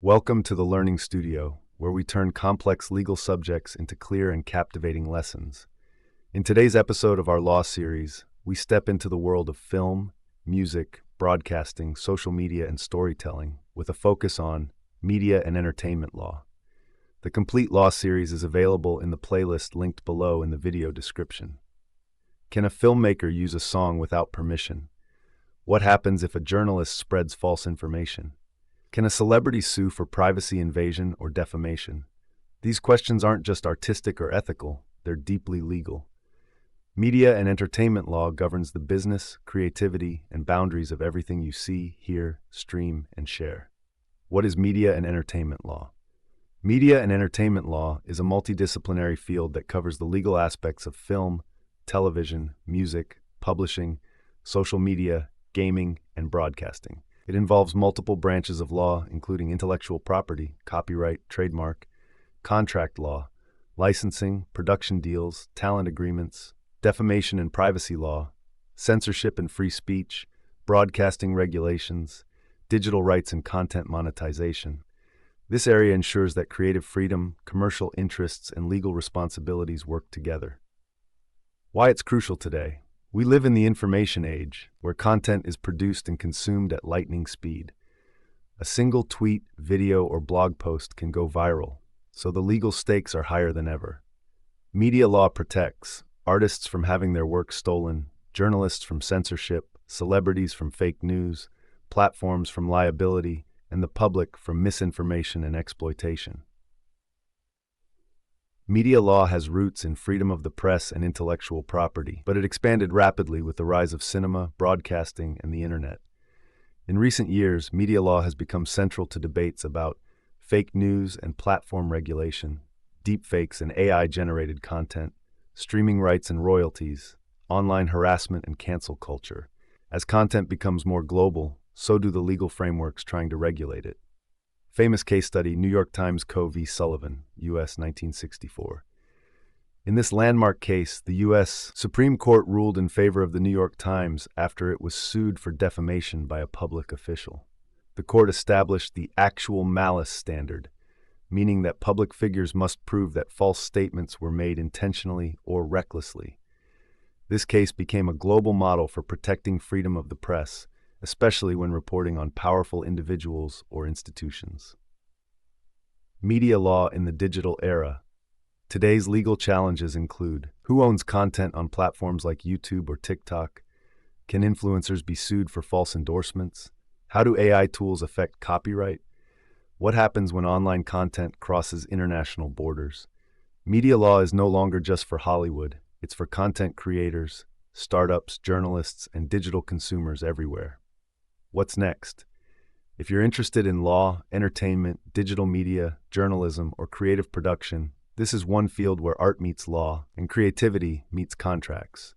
Welcome to the Learning Studio, where we turn complex legal subjects into clear and captivating lessons. In today's episode of our law series, we step into the world of film, music, broadcasting, social media, and storytelling, with a focus on media and entertainment law. The complete law series is available in the playlist linked below in the video description. Can a filmmaker use a song without permission? What happens if a journalist spreads false information? Can a celebrity sue for privacy invasion or defamation? These questions aren't just artistic or ethical, they're deeply legal. Media and entertainment law governs the business, creativity, and boundaries of everything you see, hear, stream, and share. What is media and entertainment law? Media and entertainment law is a multidisciplinary field that covers the legal aspects of film, television, music, publishing, social media, gaming, and broadcasting. It involves multiple branches of law, including intellectual property, copyright, trademark, contract law, licensing, production deals, talent agreements, defamation and privacy law, censorship and free speech, broadcasting regulations, digital rights and content monetization. This area ensures that creative freedom, commercial interests, and legal responsibilities work together. Why it's crucial today. We live in the information age, where content is produced and consumed at lightning speed. A single tweet, video, or blog post can go viral, so the legal stakes are higher than ever. Media law protects artists from having their work stolen, journalists from censorship, celebrities from fake news, platforms from liability, and the public from misinformation and exploitation. Media law has roots in freedom of the press and intellectual property, but it expanded rapidly with the rise of cinema, broadcasting, and the internet. In recent years, media law has become central to debates about fake news and platform regulation, deepfakes and AI-generated content, streaming rights and royalties, online harassment and cancel culture. As content becomes more global, so do the legal frameworks trying to regulate it. Famous case study, New York Times Co. v. Sullivan, U.S. 1964. In this landmark case, the U.S. Supreme Court ruled in favor of the New York Times after it was sued for defamation by a public official. The court established the actual malice standard, meaning that public figures must prove that false statements were made intentionally or recklessly. This case became a global model for protecting freedom of the press, especially when reporting on powerful individuals or institutions. Media law in the digital era. Today's legal challenges include: who owns content on platforms like YouTube or TikTok? Can influencers be sued for false endorsements? How do AI tools affect copyright? What happens when online content crosses international borders? Media law is no longer just for Hollywood, it's for content creators, startups, journalists, and digital consumers everywhere. What's next? If you're interested in law, entertainment, digital media, journalism, or creative production, this is one field where art meets law and creativity meets contracts.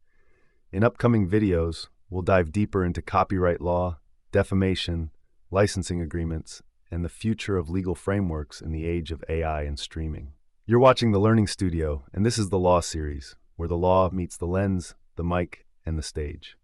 In upcoming videos, we'll dive deeper into copyright law, defamation, licensing agreements, and the future of legal frameworks in the age of AI and streaming. You're watching The Learning Studio, and this is the Law Series, where the law meets the lens, the mic, and the stage.